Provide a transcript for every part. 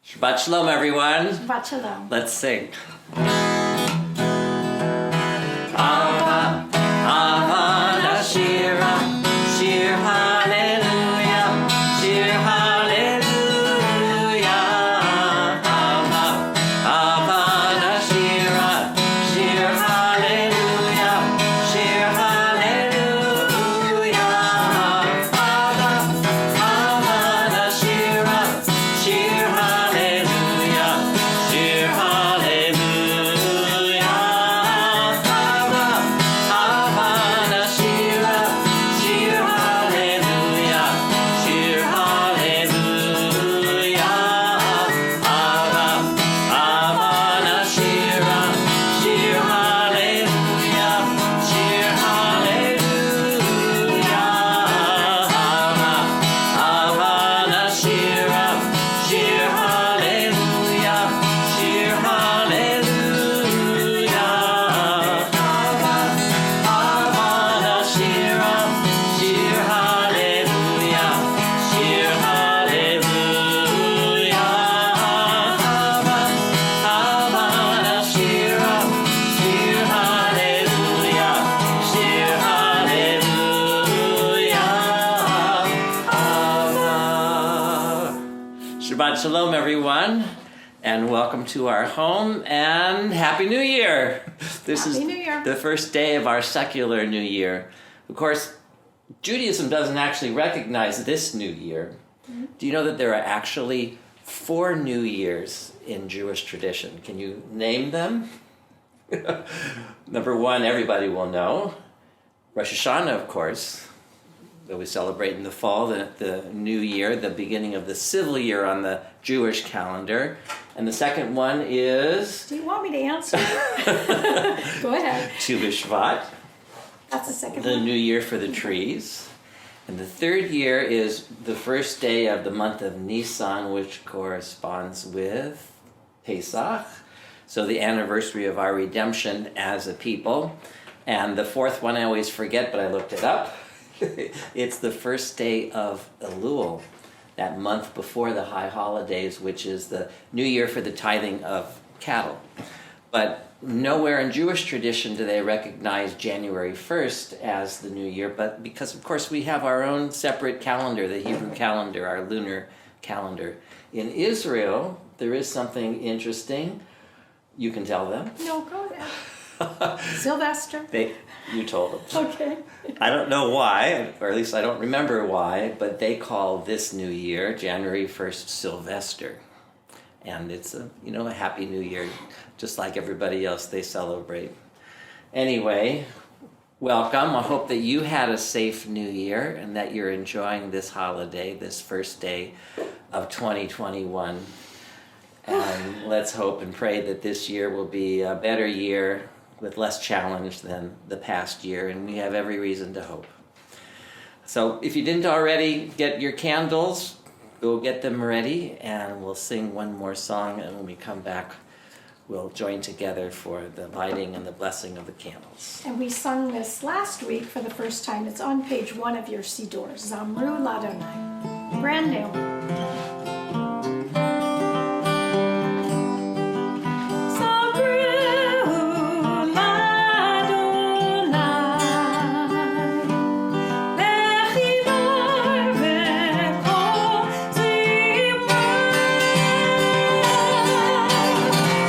Shabbat Shalom, everyone. Shabbat Shalom. Let's sing. Ava, Ava, Nashira, Shir Hallelujah, Shir Hallelujah. Ava, Ava, Nashira, Shir Hallelujah, Shir Hallelujah. Ava, Ava, Nashira, Shir Hallelujah, Shir Hallelujah. Ava, Ava, Nashira, Shir Hallelujah, Shir Hallelujah. Ava, Ava, Nashira, Shir Hallelujah, Shir Hallelujah. Ava, Ava, Nashira, Shir Hallelujah, Shir Hallelujah. Ava, Ava, Nashira, Shir Hallelujah, Shir Hallelujah. Ava, Ava, Nashira, Shir Hallelujah, Shir Hallelujah. Shabbat Shalom, everyone, and welcome to our home, and Happy New Year! This Happy is New Year. the first day of our secular New Year. Of course, Judaism doesn't actually recognize this New Year. Do you know that there are actually 4 New Years in Jewish tradition? Can you name them? Number 1, everybody will know. Rosh Hashanah, of course, that we celebrate in the fall, the new year, the beginning of the civil year on the Jewish calendar. And the second one is Do you want me to answer? Go ahead. Tu B'Shvat, That's the second the one. new year for the trees. And the third year is the first day of the month of Nisan, which corresponds with Pesach. So the anniversary of our redemption as a people. And the fourth one I always forget, but I looked it up. It's the first day of Elul, that month before the high holidays, which is the new year for the tithing of cattle. But nowhere in Jewish tradition do they recognize January 1st as the new year, but because, of course, we have our own separate calendar, the Hebrew calendar, our lunar calendar. In Israel, there is something interesting. You can tell them. No, go ahead. Sylvester. You told them. Okay. I don't know why, or at least I don't remember why, but they call this new year, January 1st, Sylvester. And it's a happy new year, just like everybody else they celebrate. Anyway, welcome. I hope that you had a safe new year and that you're enjoying this holiday, this first day of 2021. And let's hope and pray that this year will be a better year with less challenge than the past year, and we have every reason to hope. So if you didn't already get your candles, go get them ready, and we'll sing one more song, and when we come back, we'll join together for the lighting and the blessing of the candles. And we sung this last week for the first time. It's on page 1 of your Siddur. Zamru Ladonai. Brand new.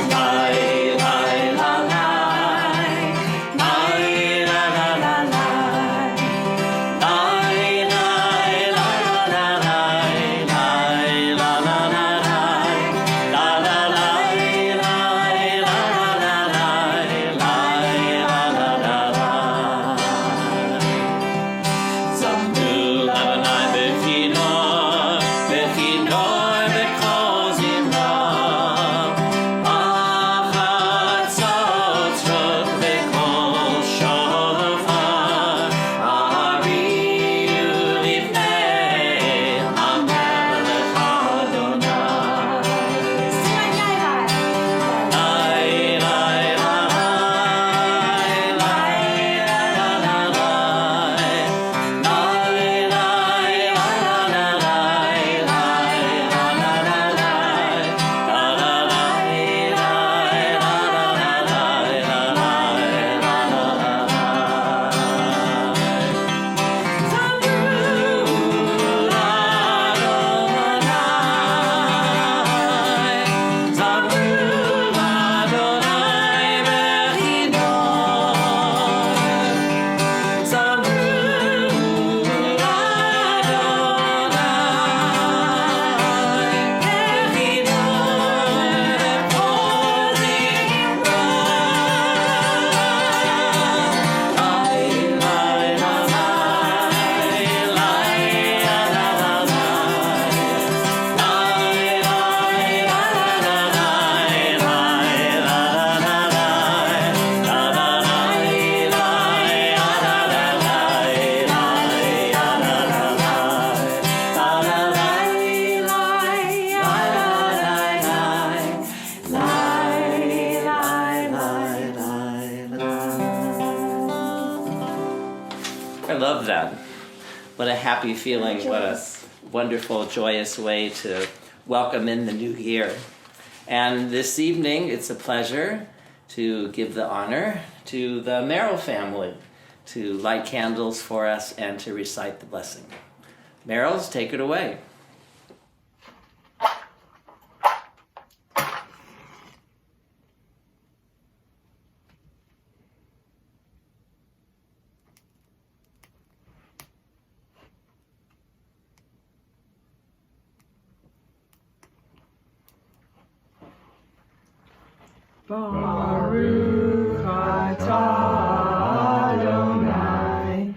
Lai, lai, lai, lai, lai, lai, lai. love that. What a happy feeling. What a Joyous. wonderful, joyous way to welcome in the new year. And this evening, it's a pleasure to give the honor to the Merrill family to light candles for us and to recite the blessing. Merrills, take it away. Baruch atah Adonai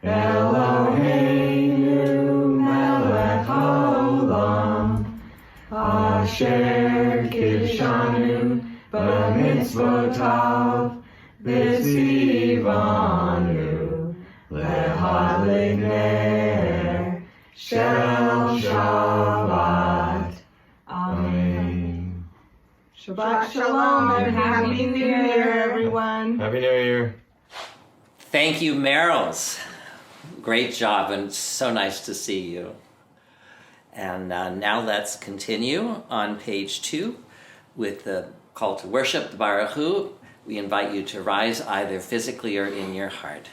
Eloheinu melech haolam asher kidshanu b'mitzvotav v'tzivanu lehadlik ner shel Shabbat. Amen. Shabbat Shalom and Happy New Year, everyone. Happy New Year. Thank you, Merrills. Great job, and so nice to see you. And now let's continue on page 2 with the call to worship, the Baruch Hu. We invite you to rise either physically or in your heart.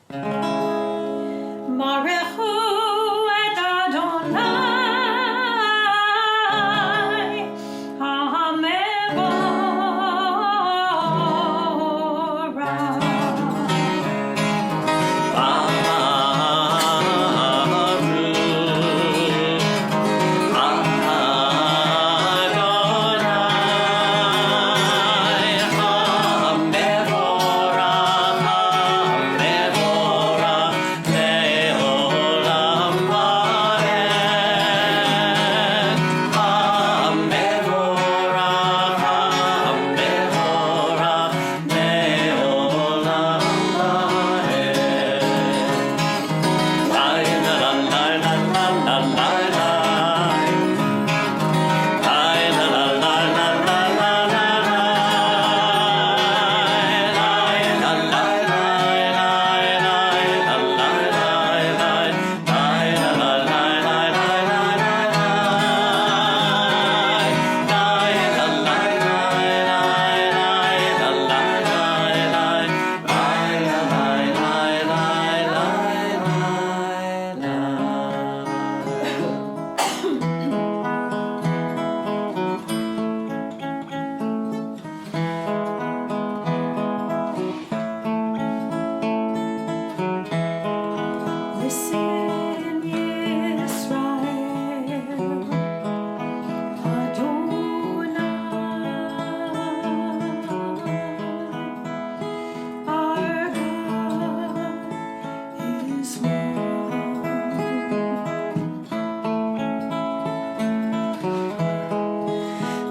Baruch Hu et Adonai.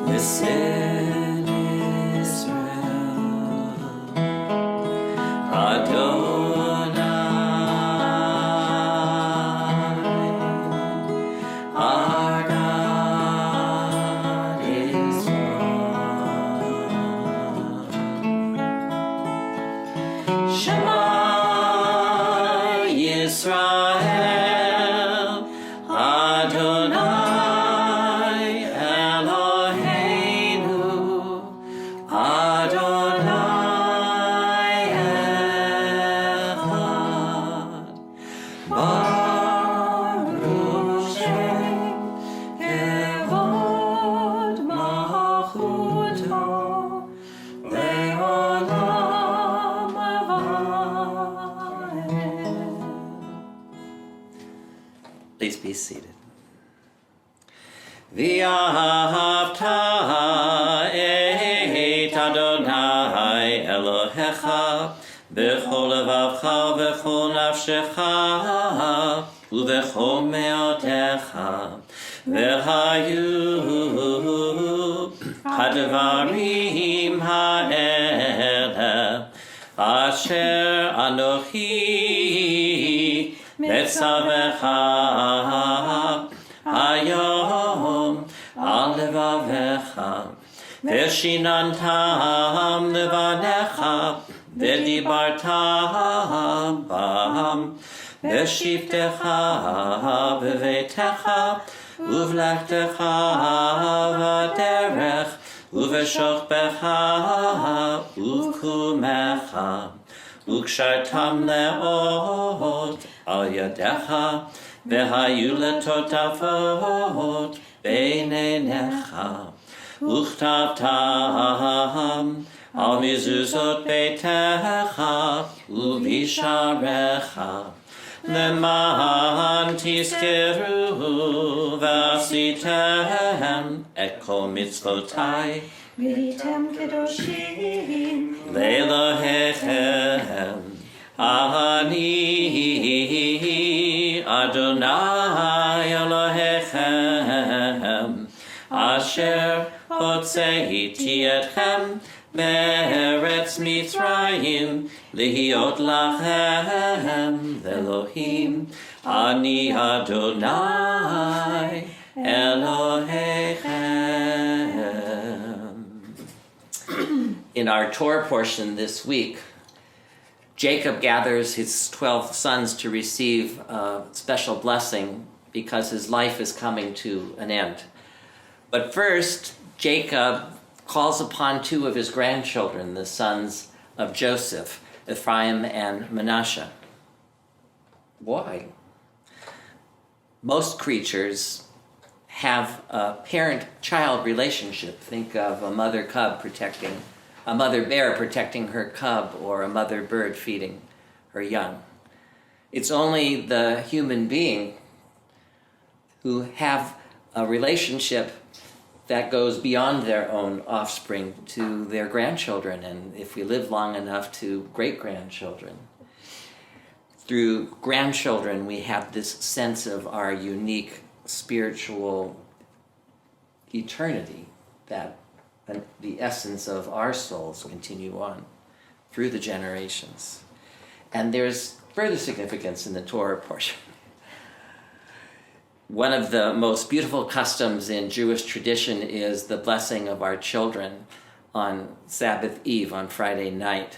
Listen, Israel, Adonai, our God is one. Shema Yisrael, Adonai Eloheinu, Adonai Echad. Baruch Shem Kevod Malchuto Le'olam Avad. Please be seated. V'ahavta et Adonai Elohecha b'chol levavcha v'chol nafshecha u'v'chol me'otecha v'hayu hadvarim ha'ele asher anochi metzavecha hayom al levavecha v'shinantam levanecha v'dibarta bam, v'shivtecha b'veitecha, uvlachtecha v'derech, uv'shochbecha uvkumecha, ukshartam leot al yadecha, v'hayu letotafot beinenecha, uchtavtam al mizuzot beitecha, uvisharecha, leman tizkeru v'asitem et kol mitzvotai V'hitem kedoshim le'Ellohechem. Ani Adonai Elohechem, asher hotzeiti etchem me'eretz Mitzrayim, lihiot lachem Elohim. Ani Adonai Elohechem. In our Torah portion this week, Jacob gathers his 12 sons to receive a special blessing because his life is coming to an end. But first, Jacob calls upon two of his grandchildren, the sons of Joseph, Ephraim and Manasseh. Why? Most creatures have a parent-child relationship. Think of a mother bear protecting her cub, or a mother bird feeding her young. It's only the human being who have a relationship that goes beyond their own offspring to their grandchildren, and if we live long enough, to great-grandchildren. Through grandchildren, we have this sense of our unique spiritual eternity, that the essence of our souls continue on through the generations. And there's further significance in the Torah portion. One of the most beautiful customs in Jewish tradition is the blessing of our children on Sabbath Eve, on Friday night.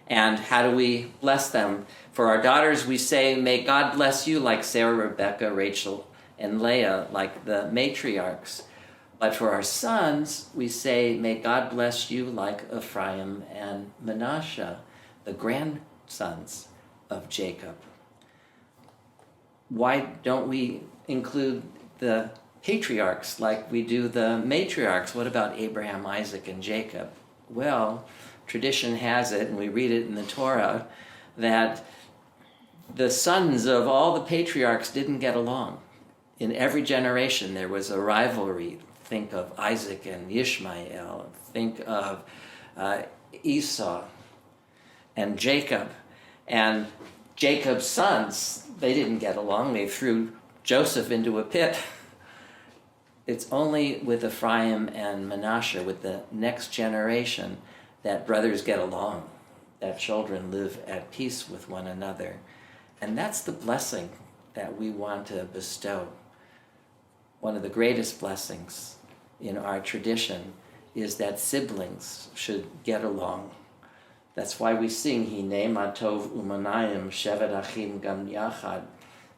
And how do we bless them? For our daughters, we say, may God bless you like Sarah, Rebecca, Rachel, and Leah, like the matriarchs. But for our sons, we say, may God bless you like Ephraim and Manasseh, the grandsons of Jacob. Why don't we include the patriarchs like we do the matriarchs? What about Abraham, Isaac, and Jacob? Well, tradition has it, and we read it in the Torah, that the sons of all the patriarchs didn't get along. In every generation, there was a rivalry. Think of Isaac and Ishmael. Think of Esau and Jacob. And Jacob's sons, they didn't get along. They threw Joseph into a pit. It's only with Ephraim and Manasseh, with the next generation, that brothers get along, that children live at peace with one another. And that's the blessing that we want to bestow. One of the greatest blessings in our tradition is that siblings should get along. That's why we sing, Hinei ma tov u'manayim shevet achim gam yachad.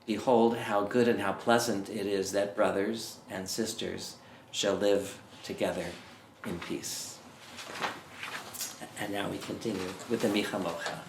Behold how good and how pleasant it is that brothers and sisters shall live together in peace. And now we continue with the Micha Mocha.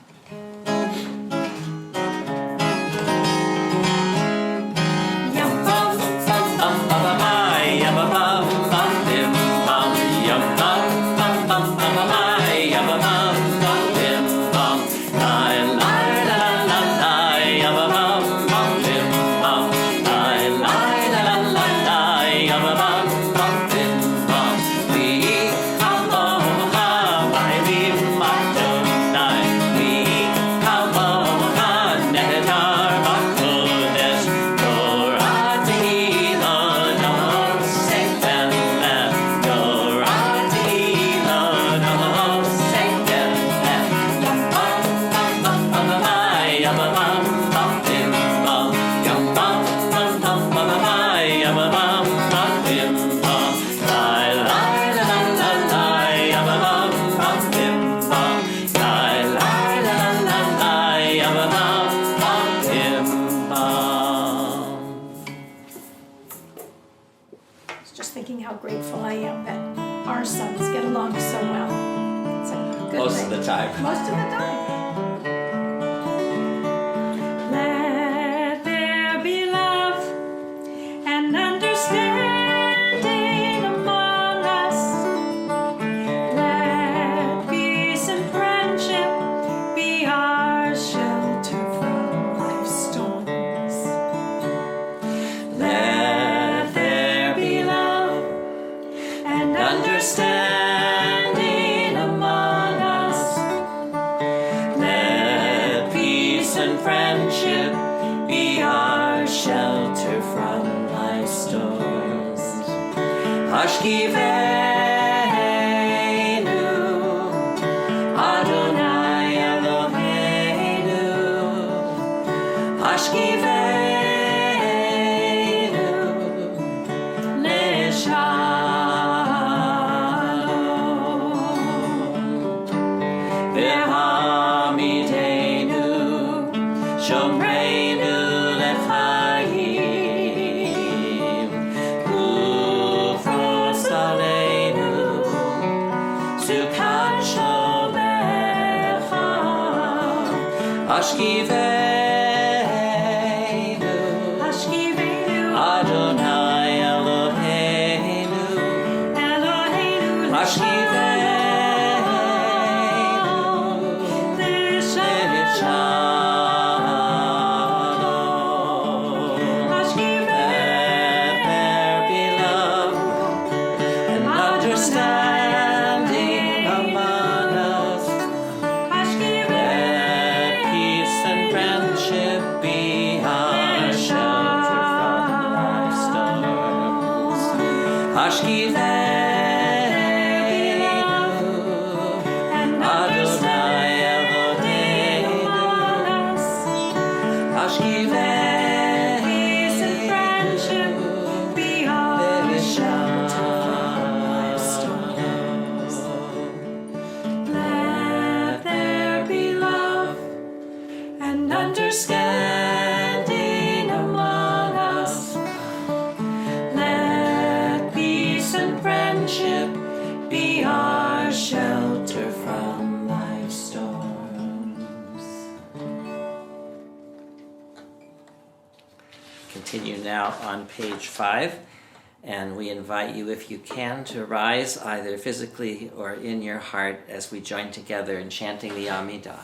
grateful I am that our sons get along so well. It's a good Most thing. of the time. Most of the time. Let there be love and understanding among us. Let peace and friendship be our shelter from life's storms. Let there be love and understanding among us. Let peace and friendship be our shelter from life's storms. Hashkiveinu, Adonai Eloheinu. Hashkiveinu, Leshalom. Ve'hamidenu, Shomreinu lechayim. Ufros aleinu, Sukat shomecha. Hashkiveinu, Adonai Eloheinu. Hashkiveinu, Shalom. Let there be love and understanding among us. Let peace and friendship be our shelter from life's storms. Hashkiveinu, Adonai Eloheinu. Hashkiveinu, peace and friendship be our shelter from life's storms. Let there be love and understanding among us. Let peace and friendship be our shelter from life's storms. Continue now on page 5, and we invite you, if you can, to rise either physically or in your heart as we join together in chanting the Amidah.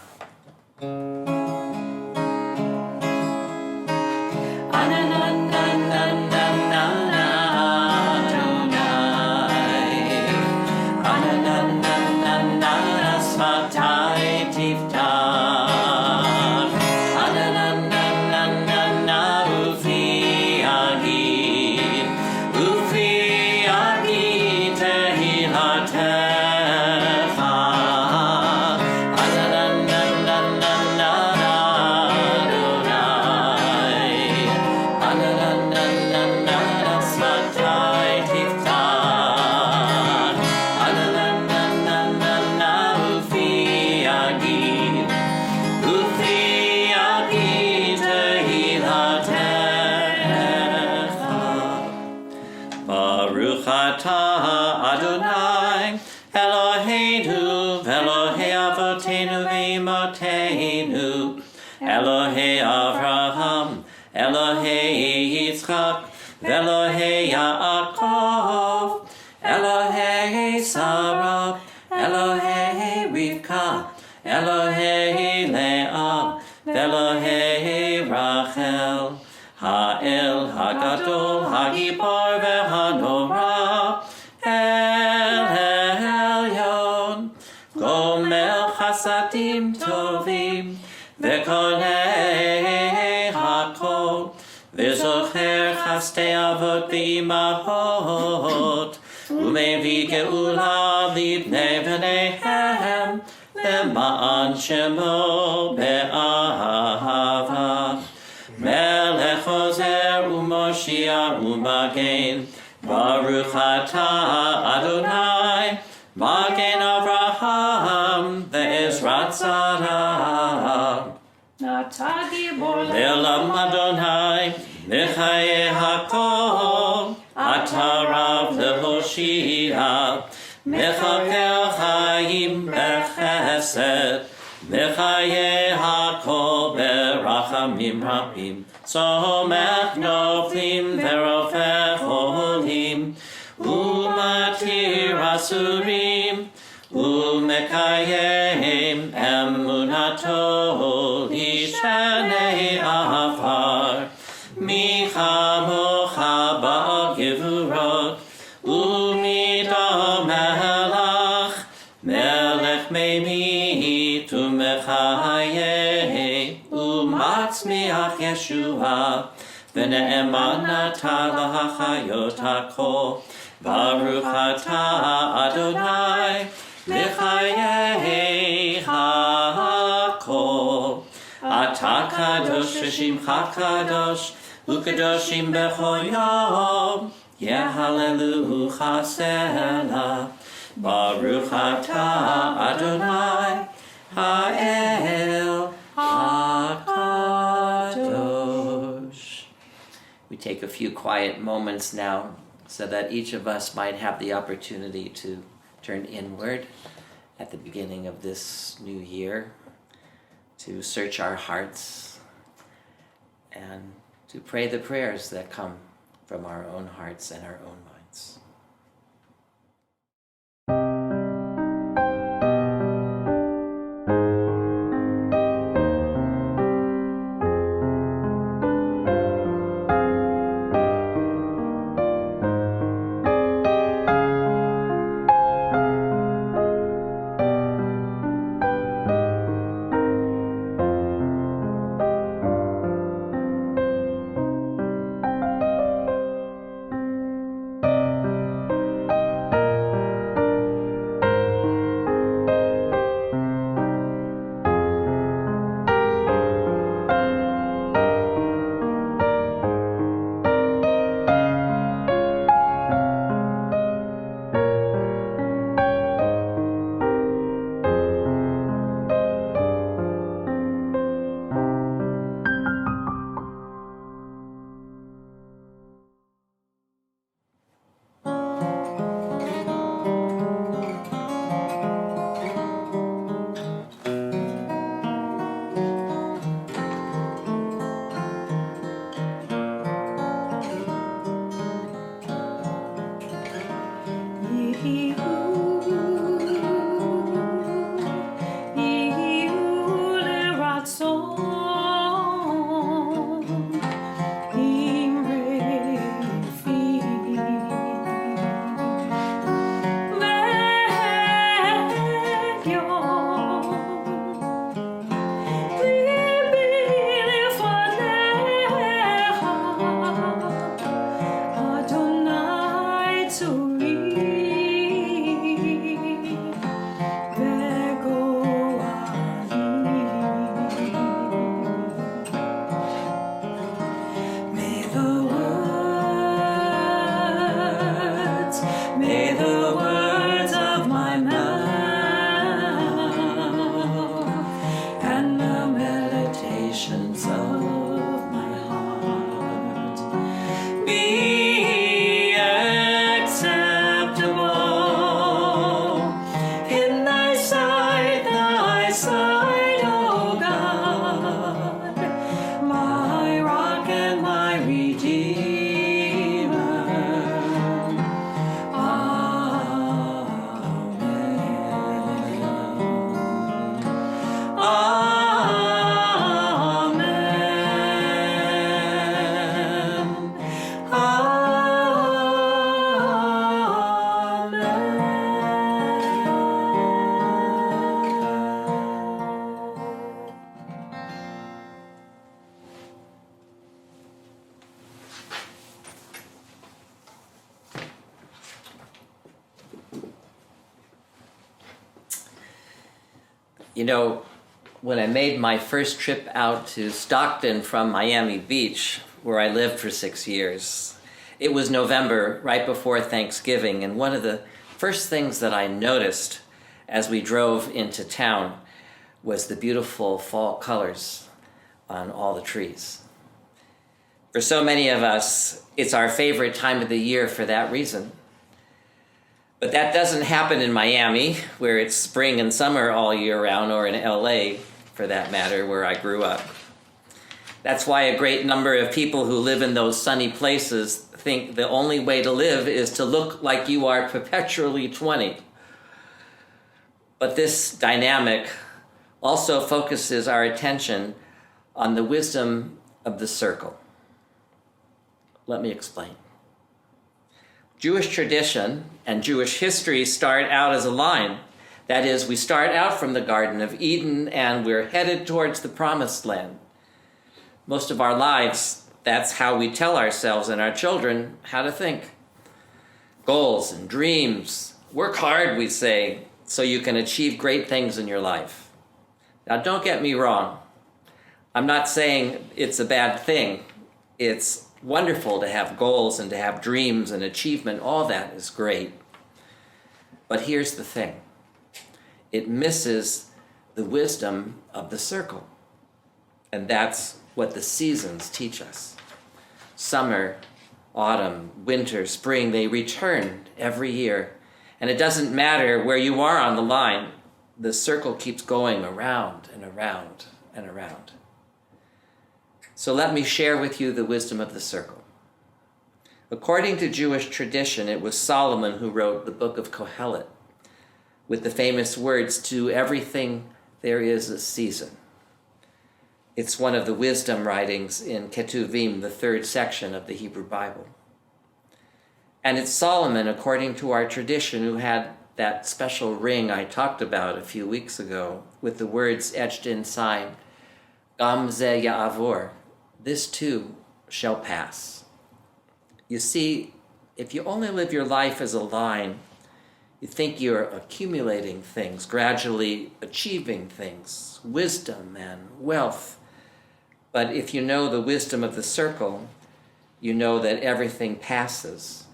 Baruch atah Adonai Eloheinu Elohei Avotenu v'Imotenu Elohei Avraham Elohei Yitzchak Elohei Yaakov Elohei Sarah Elohei Rivka Elohei Leah Elohei Rachel Ha'el Hagadol Hagibor veHanora El Elyon Gomel Chasadim Tovim Vekolei Hakol V'zocher Chastei Avot v'Imahot Umevi Geula Libnei V'neihem Lema'an Shemo Be'ahava Melech Ozer u'Moshiach u'Magen Baruch atah Adonai Magen Avraham ve'Ezrat Sarah Le'olam Adonai Lechaye Hakol Atah Rav leHoshea תושיע, מחכה חיים בחסד, וחיי הכל ברחמים רבים, צומח נופלים ורופא חולים, ומתיר אסורים, ומקיים אמונתו לשני עפר. מי כמוך בעל גבורות, ומידו מלך, מלך ממית ומחיה, ומצמיח ישועה, ונאמן אתה להחיות הכל. ברוך אתה אדוני לחיי הכל. אתה קדוש ושמך קדוש, וקדושים בכל יום, יהללוך סלע. ברוך אתה אדוני האל הקדוש. We take a few quiet moments now so that each of us might have the opportunity to turn inward at the beginning of this new year, to search our hearts and to pray the prayers that come from our own hearts and our own minds. You know, when I made my first trip out to Stockton from Miami Beach, where I lived for 6 years, it was November, right before Thanksgiving, and one of the first things that I noticed as we drove into town was the beautiful fall colors on all the trees. For so many of us, it's our favorite time of the year for that reason. But that doesn't happen in Miami, where it's spring and summer all year round, or in LA, for that matter, where I grew up. That's why a great number of people who live in those sunny places think the only way to live is to look like you are perpetually 20. But this dynamic also focuses our attention on the wisdom of the circle. Let me explain. Jewish tradition and Jewish history start out as a line. That is, we start out from the Garden of Eden and we're headed towards the Promised Land. Most of our lives, that's how we tell ourselves and our children how to think. Goals and dreams. Work hard, we say, so you can achieve great things in your life. Now, don't get me wrong. I'm not saying it's a bad thing. It's wonderful to have goals and to have dreams and achievement. All that is great. But here's the thing. It misses the wisdom of the circle. And that's what the seasons teach us. Summer, autumn, winter, spring, they return every year. And it doesn't matter where you are on the line. The circle keeps going around and around and around. So let me share with you the wisdom of the circle. According to Jewish tradition, it was Solomon who wrote the book of Kohelet with the famous words, "To everything there is a season." It's one of the wisdom writings in Ketuvim, the third section of the Hebrew Bible. And it's Solomon, according to our tradition, who had that special ring I talked about a few weeks ago with the words etched inside, Gam ze ya'avor, this too shall pass. You see, if you only live your life as a line, you think you're accumulating things, gradually achieving things, wisdom and wealth. But if you know the wisdom of the circle, you know that everything passes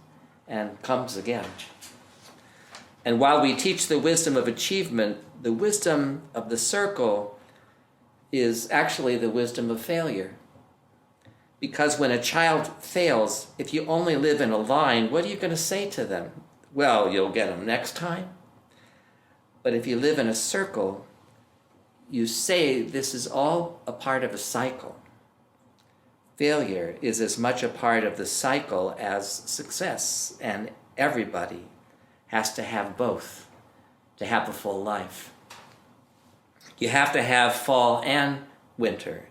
and comes again. And while we teach the wisdom of achievement, the wisdom of the circle is actually the wisdom of failure. Because when a child fails, if you only live in a line, what are you going to say to them? Well, you'll get them next time. But if you live in a circle, you say this is all a part of a cycle. Failure is as much a part of the cycle as success, and everybody has to have both to have a full life. You have to have fall and winter,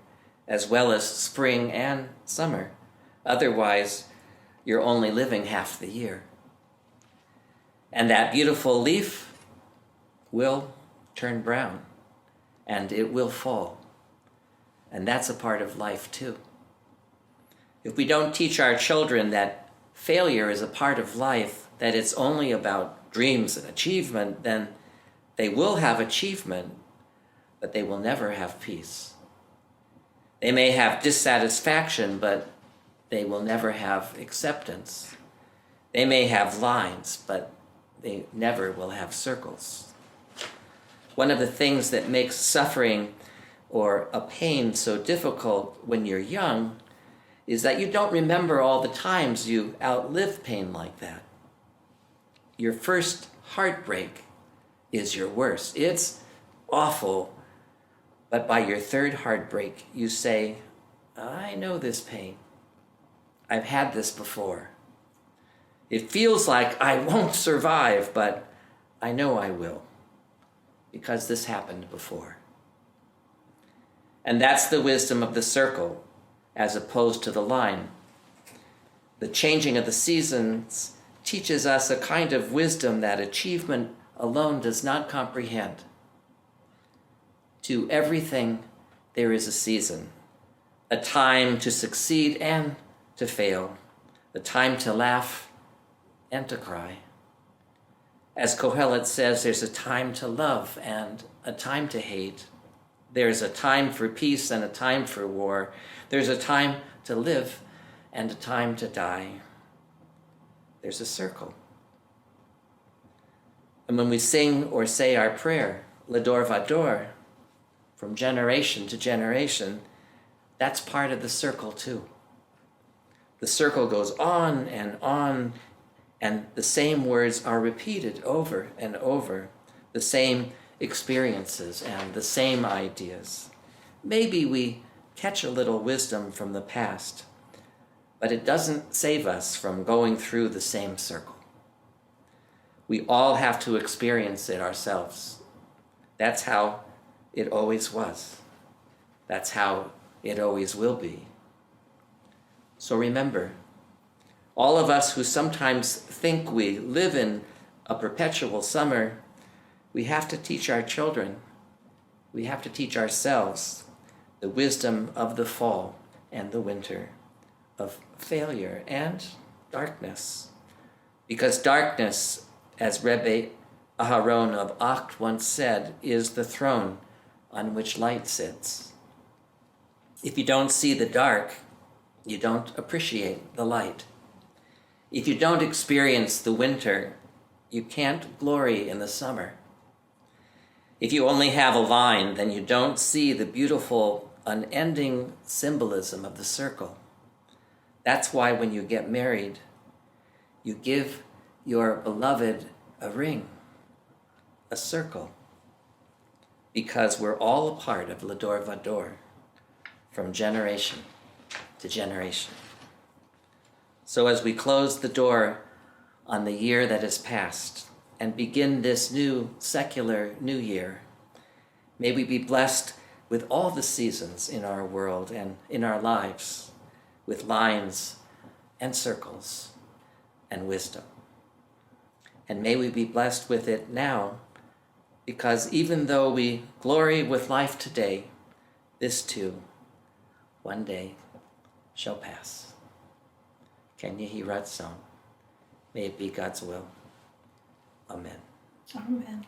as well as spring and summer. Otherwise, you're only living half the year. And that beautiful leaf will turn brown, and it will fall. And that's a part of life too. If we don't teach our children that failure is a part of life, that it's only about dreams and achievement, then they will have achievement, but they will never have peace. They may have dissatisfaction, but they will never have acceptance. They may have lines, but they never will have circles. One of the things that makes suffering or a pain so difficult when you're young is that you don't remember all the times you outlived pain like that. Your first heartbreak is your worst. It's awful, but by your third heartbreak, you say, I know this pain. I've had this before. It feels like I won't survive, but I know I will, because this happened before. And that's the wisdom of the circle, as opposed to the line. The changing of the seasons teaches us a kind of wisdom that achievement alone does not comprehend. To everything, there is a season, a time to succeed and to fail, a time to laugh and to cry. As Kohelet says, there's a time to love and a time to hate. There's a time for peace and a time for war. There's a time to live and a time to die. There's a circle. And when we sing or say our prayer, Ledor Vador, from generation to generation, that's part of the circle too. The circle goes on and on and the same words are repeated over and over, the same experiences and the same ideas. Maybe we catch a little wisdom from the past, but it doesn't save us from going through the same circle. We all have to experience it ourselves. That's how it always was. That's how it always will be. So remember, all of us who sometimes think we live in a perpetual summer, we have to teach our children, we have to teach ourselves the wisdom of the fall and the winter, of failure and darkness. Because darkness, as Rebbe Aharon of Acht once said, is the throne on which light sits. If you don't see the dark, you don't appreciate the light. If you don't experience the winter, you can't glory in the summer. If you only have a line, then you don't see the beautiful, unending symbolism of the circle. That's why when you get married, you give your beloved a ring, a circle, because we're all a part of Lador Vador, from generation to generation. So as we close the door on the year that has passed and begin this new secular new year, may we be blessed with all the seasons in our world and in our lives, with lines and circles and wisdom. And may we be blessed with it now, because even though we glory with life today, this too, one day, shall pass. Ken Yehi Ratzon. May it be God's will. Amen. Amen.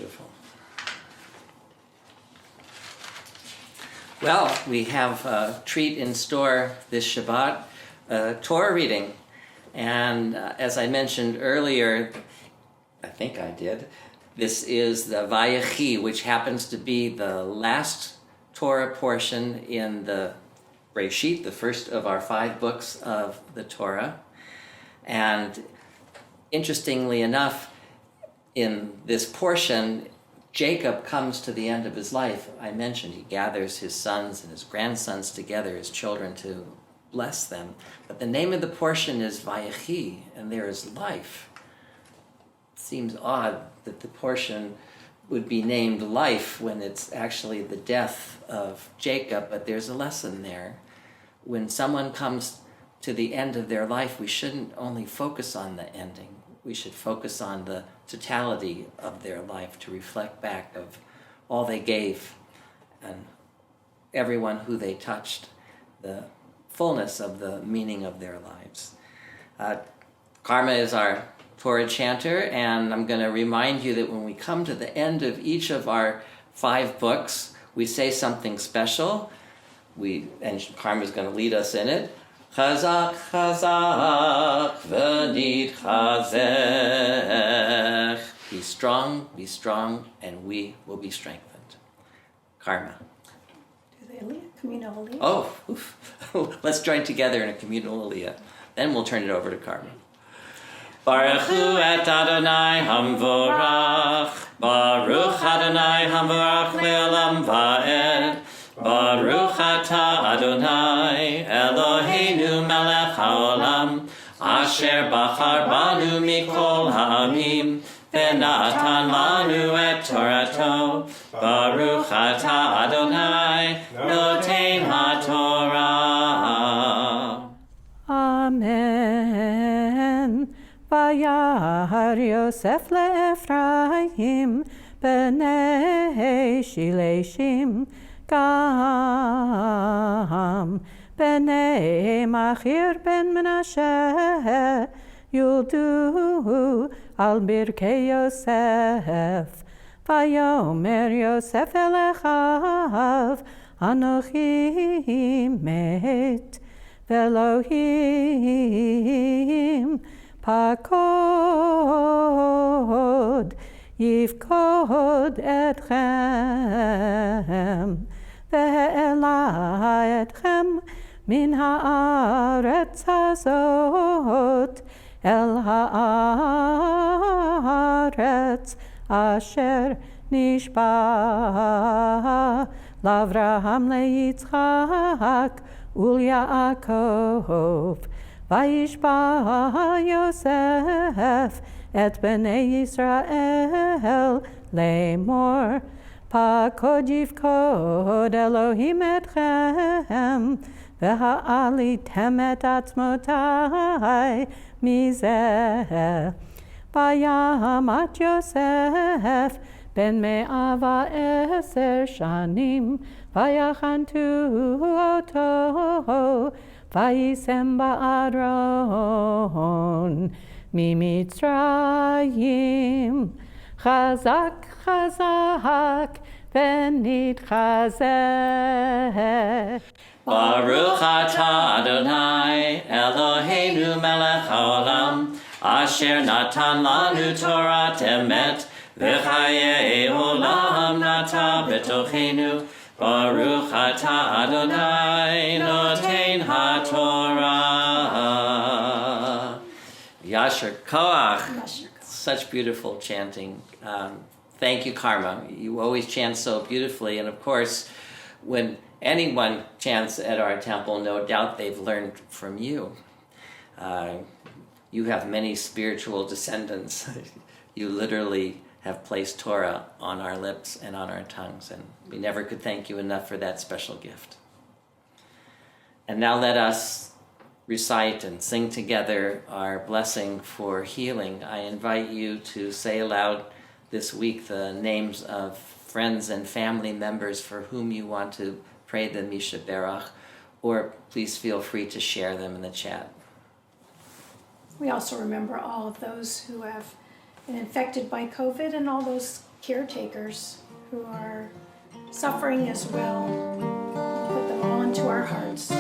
beautiful. Well, we have a treat in store this Shabbat, Torah reading. And as I mentioned earlier, I think I did, this is the Vayechi, which happens to be the last Torah portion in the Breshit, the first of our 5 books of the Torah. And interestingly enough, in this portion, Jacob comes to the end of his life. I mentioned he gathers his sons and his grandsons together, his children, to bless them. But the name of the portion is Vayechi, and there is life. It seems odd that the portion would be named life when it's actually the death of Jacob, but there's a lesson there. When someone comes to the end of their life, we shouldn't only focus on the ending. We should focus on the totality of their life, to reflect back of all they gave and everyone who they touched, the fullness of the meaning of their lives. Karma is our Torah chanter, and I'm going to remind you that when we come to the end of each of our 5 books, we say something special. And Karma is going to lead us in it. Chazak, chazak, v'nid chazek. Be strong, and we will be strengthened. Karma. Do the Aliyah, communal Aliyah. Oh, oof. Let's join together in a communal Aliyah. Then we'll turn it over to Karma. Baruch hu et Adonai hamvorach. Baruch Adonai hamvorach le'olam va'ed. Baruch atah Adonai Eloheinu melech haolam asher bachar banu mikol ha'amim v'natan lanu et Torato. Baruch atah Adonai noten ha'torah. Amen. Vayar Yosef le'Ephraim b'nei Shileshim Gam b'nei Machir ben Menashe yuldu al birkei Yosef. Vayomer Yosef el Echav Anochi met v'Elohim pakod yifkod etchem ve'ela etchem min haaretz hazot el haaretz asher nishba l'Avraham leYitzchak uLyaakov. Vayishba Yosef et bnei Yisrael lemor pakod yifkod Elohim etchem v'ha'alitem et atzmotai mizeh. Vayamat Yosef ben me'ava 10 shanim vayachantu oto vayisem ba'aron mimitzrayim. Chazak chazak v'nid chazek. Baruch atah Adonai Eloheinu melech haolam asher natan lanu Torat emet v'chayei olam nata betochenu. Baruch atah Adonai noten haTorah. Yasher koach. Such beautiful chanting. Thank you, Karma. You always chant so beautifully. And of course, when anyone chants at our temple, no doubt they've learned from you. You have many spiritual descendants. You literally have placed Torah on our lips and on our tongues, and we never could thank you enough for that special gift. And now let us recite and sing together our blessing for healing. I invite you to say aloud this week the names of friends and family members for whom you want to pray the Misha Berach, or please feel free to share them in the chat. We also remember all of those who have been infected by COVID and all those caretakers who are suffering as well. Put them all into our hearts.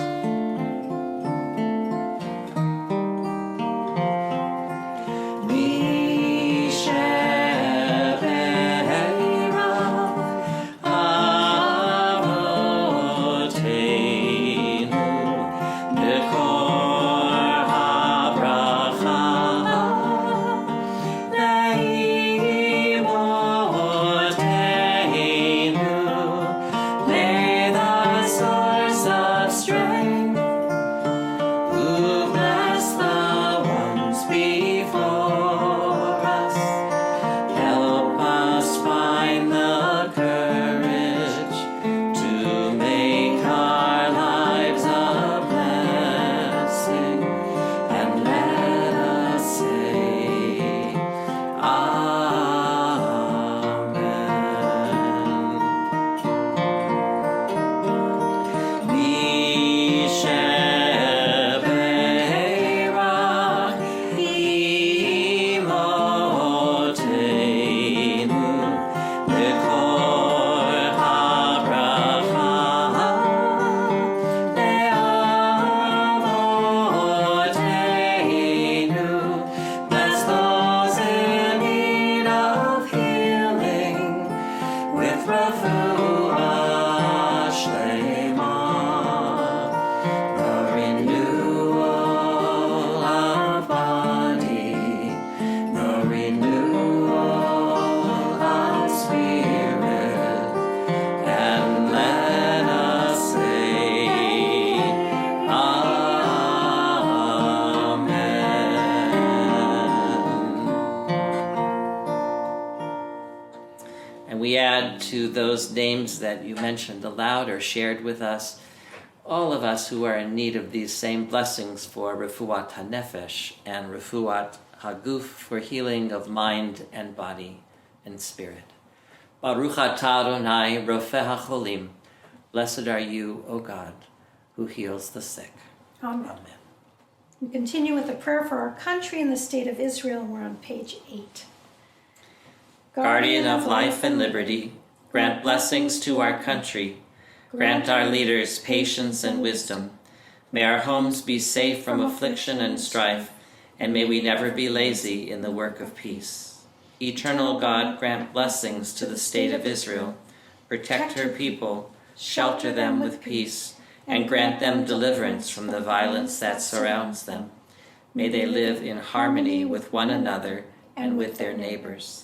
We add to those names that you mentioned aloud or shared with us, all of us who are in need of these same blessings for Refuat HaNefesh and Refuat HaGuf for healing of mind and body and spirit. Baruch atah Adonai Rofeh HaCholim. Blessed are you, O God, who heals the sick. Amen. Amen. We continue with the prayer for our country and the state of Israel, and we're on page 8. Guardian of life and liberty, grant blessings to our country. Grant our leaders patience and wisdom. May our homes be safe from affliction and strife, and may we never be lazy in the work of peace. Eternal God, grant blessings to the state of Israel. Protect her people, shelter them with peace, and grant them deliverance from the violence that surrounds them. May they live in harmony with one another and with their neighbors.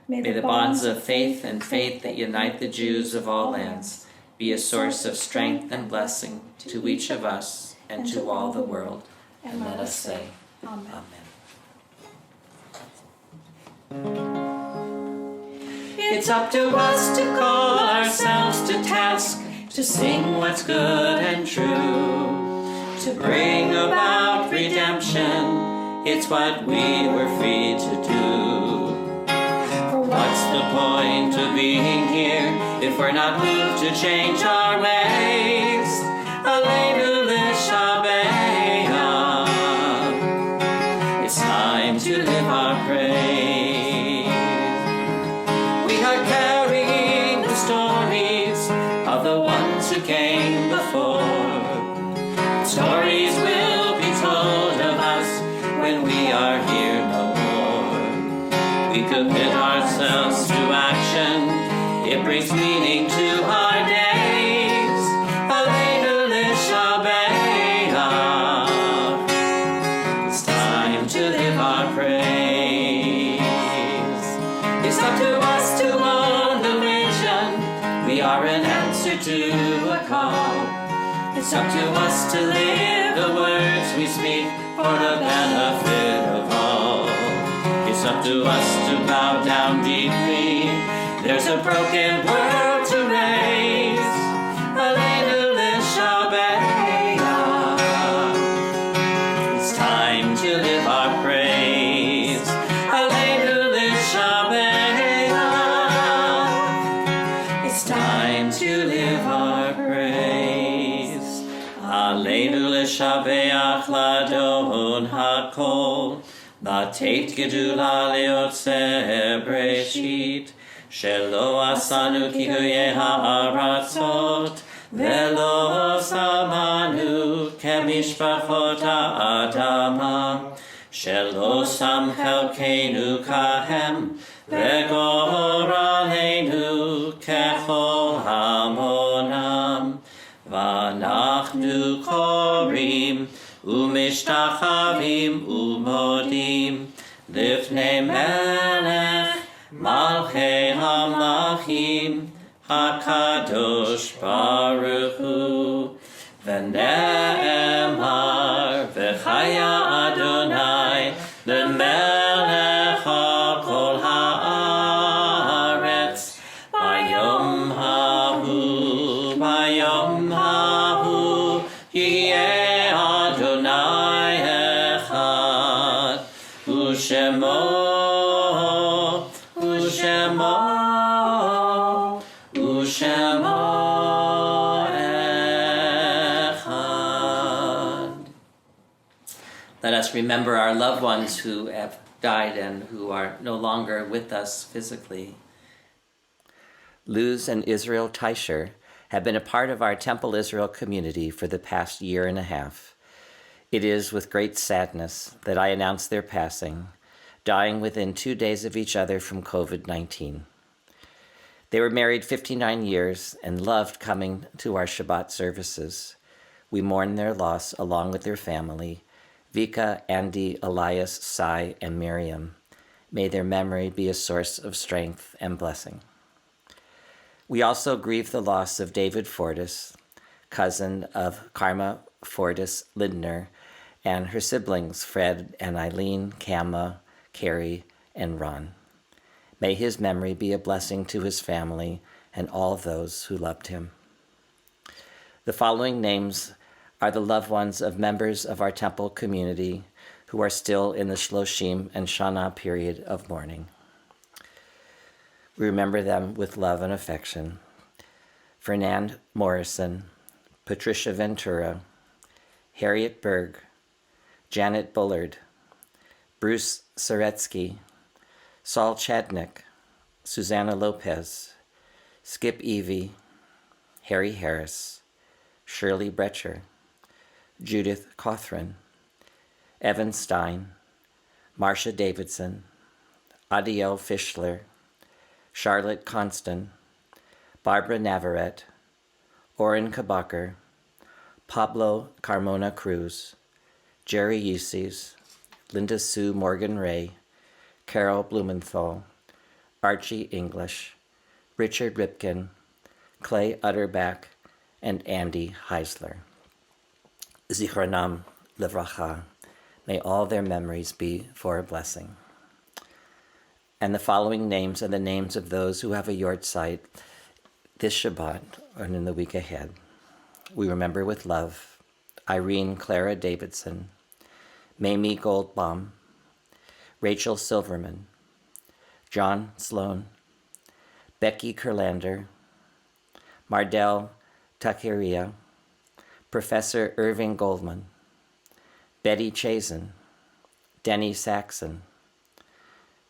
May the bonds of faith and faith that unite the Jews of all lands be a source of strength and blessing to each of us and to all the world. And let us say, Amen. It's up to us to call ourselves to task, to sing what's good and true, to bring about redemption. It's what we were freed to do. For what's the point of being here if we're not moved to change our ways? Aleinu l'shabeach. It's time to live our praise. We are carrying the stories of the ones who came before. Stories will be told of us when we are here no more. We commit ourselves to action. It brings meaning to our days. Aleinu l'shabeach. It's time to live our praise. It's up to us to own the vision. We are an answer to a call. It's up to us to live the words we speak for the benefit of all. It's up to us to bow down deeply. There's a broken world to raise. Aleinu l'shabeach. It's time to live our praise. Aleinu l'shabeach. It's time to live our praise. Aleinu l'shabeach l'Adon hakol. Lateit gedula leotzeh breshit. שלא עשנו כגויי הארצות, ולא שמנו כמשפחות האדמה, שלא שם חלקנו כהם, וגורלנו ככל המונם. ואנחנו קוראים ומשתחווים ומודים לפני מלך מלכי המלכים הקדוש ברוך הוא. ונאמר וחיה אדוני למלך על כל הארץ ביום ההוא יהיה אדוני אחד ושמו Let us remember our loved ones who have died and who are no longer with us physically. Luz and Israel Teicher have been a part of our Temple Israel community for the past year and a half. It is with great sadness that I announce their passing, dying within 2 days of each other from COVID-19. They were married 59 years and loved coming to our Shabbat services. We mourn their loss along with their family, Vika, Andy, Elias, Sai, and Miriam. May their memory be a source of strength and blessing. We also grieve the loss of David Fortis, cousin of Karma Fortis Lindner, and her siblings Fred and Eileen, Kama, Carrie, and Ron. May his memory be a blessing to his family and all those who loved him. The following names are the loved ones of members of our temple community who are still in the Shloshim and Shana period of mourning. We remember them with love and affection. Fernand Morrison, Patricia Ventura, Harriet Berg, Janet Bullard, Bruce Soretsky, Saul Chadnick, Susanna Lopez, Skip Evie, Harry Harris, Shirley Brecher, Judith Cothran, Evan Stein, Marcia Davidson, Adiel Fischler, Charlotte Constant, Barbara Navarrete, Oren Kabacher, Pablo Carmona Cruz, Jerry Uses, Linda Sue Morgan Ray, Carol Blumenthal, Archie English, Richard Ripken, Clay Utterback, and Andy Heisler. Zichronam Levracha. May all their memories be for a blessing. And the following names are the names of those who have a yahrzeit this Shabbat and in the week ahead. We remember with love Irene Clara Davidson, Mamie Goldbaum, Rachel Silverman, John Sloan, Becky Kurlander, Mardell Takiria, Professor Irving Goldman, Betty Chazen, Denny Saxon,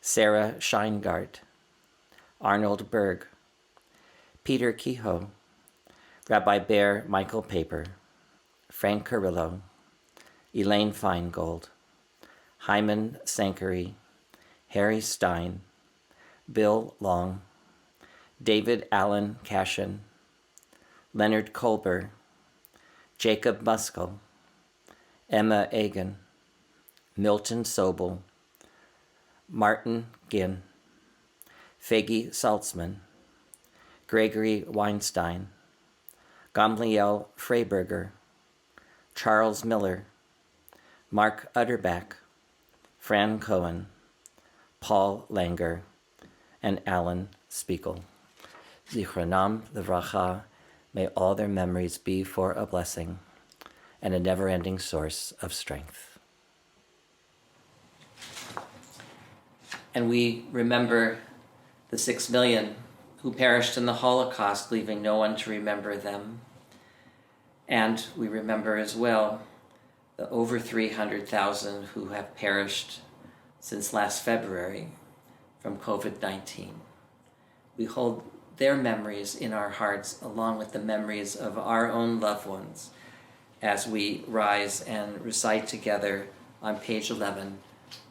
Sarah Scheingart, Arnold Berg, Peter Kehoe, Rabbi Bear Michael Paper, Frank Carrillo, Elaine Feingold, Hyman Sankary, Harry Stein, Bill Long, David Allen Cashin, Leonard Kolber, Jacob Muskell, Emma Egan, Milton Sobel, Martin Ginn, Faggy Saltzman, Gregory Weinstein, Gamliel Freiberger, Charles Miller, Mark Utterback, Fran Cohen, Paul Langer, and Alan Spiegel. Zichronam Levracha. May all their memories be for a blessing and a never-ending source of strength. And we remember the 6 million who perished in the Holocaust, leaving no one to remember them. And we remember as well the over 300,000 who have perished since last February from COVID-19. We hold their memories in our hearts along with the memories of our own loved ones as we rise and recite together on page 11.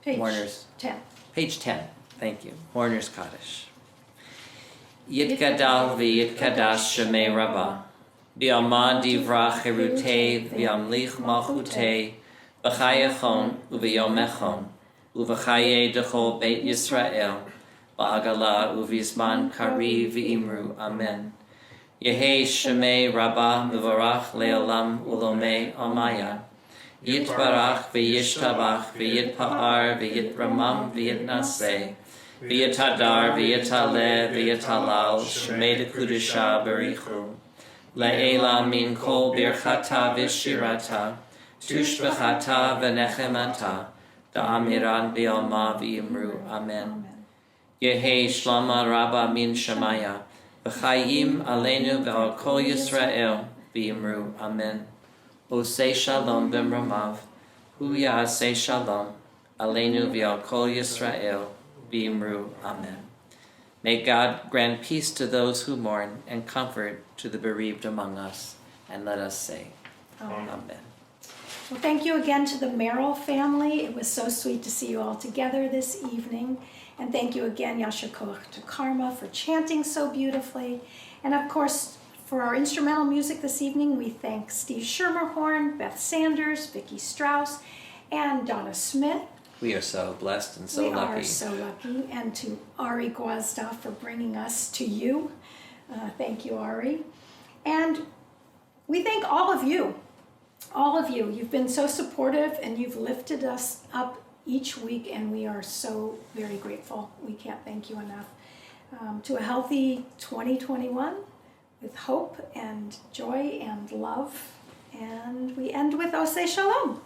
Page Warner's 10. Page 10, thank you. Warner's Kaddish. Yitgadal v'yitkadash shemei Rabbah, v'yamad divrach cherutei v'yamlich malchutei, v'chayachon u'v'yomechon, u'v'chaye dechol beit Yisrael, v'agala u'v'zman kari v'imru, amen. Yehei shemei Rabbah v'varach le'olam u'lomei amaya, Yitbarach v'yishtabach v'yitpa'ar v'yitramam v'yitnaseh v'yitadar v'yitaleh v'yitalal shmei dekudusha berichu le'ela min kol birchata v'shirata tushbechata v'nechemata da'amiran b'yalma v'yimru, amen. Yehei shlama rabba min shemaya v'chayim aleinu v'al kol Yisrael v'yimru, amen. Osei shalom b'mramav, hu ya'aseh shalom, aleinu v'al kol Yisrael, v'imru, amen. May God grant peace to those who mourn and comfort to the bereaved among us. And let us say, amen. Well, thank you again to the Merrill family. It was so sweet to see you all together this evening. And thank you again, Yasher Koach to Karma, for chanting so beautifully. And of course, for our instrumental music this evening, we thank Steve Schermerhorn, Beth Sanders, Vicki Strauss, and Donna Smith. We are so blessed and so lucky. We are so lucky. And to Ari Gwazda for bringing us to you. Thank you, Ari. And we thank all of you. All of you. You've been so supportive and you've lifted us up each week, and we are so very grateful. We can't thank you enough. To a healthy 2021. With hope and joy and love. And we end with Osei Shalom.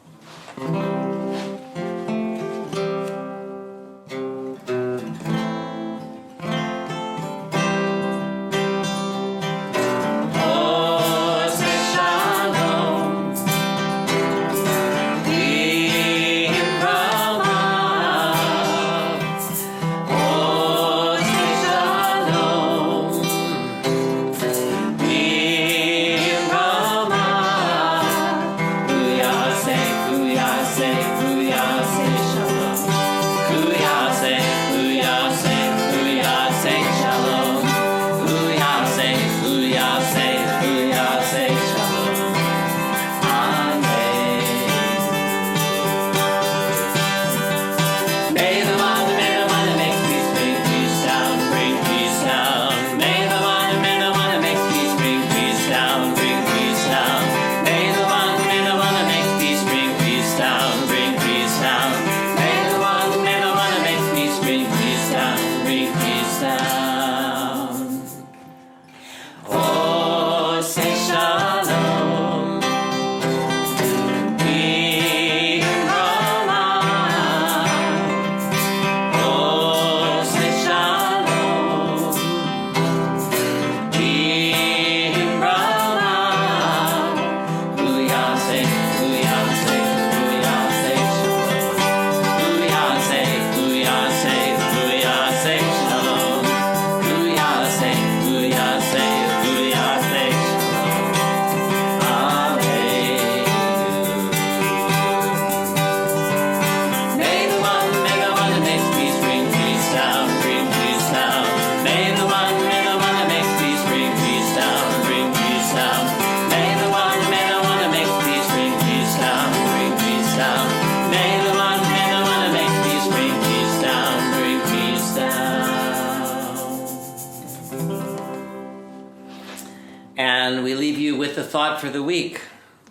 And we leave you with the thought for the week.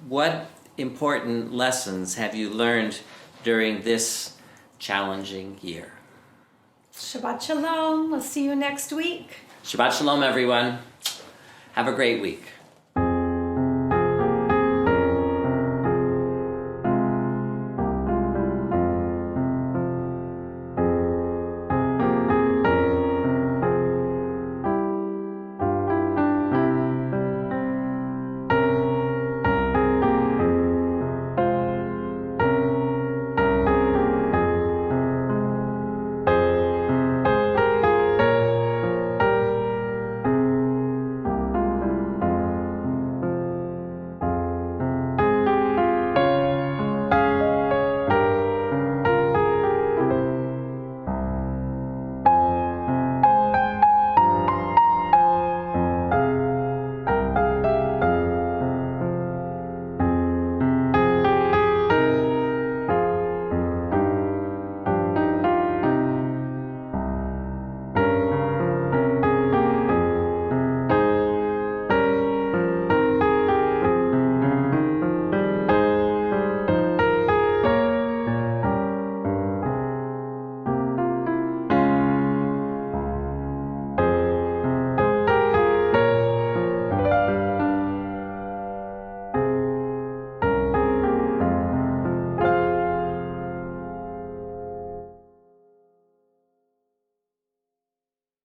What important lessons have you learned during this challenging year? Shabbat Shalom. We'll see you next week. Shabbat Shalom, everyone. Have a great week.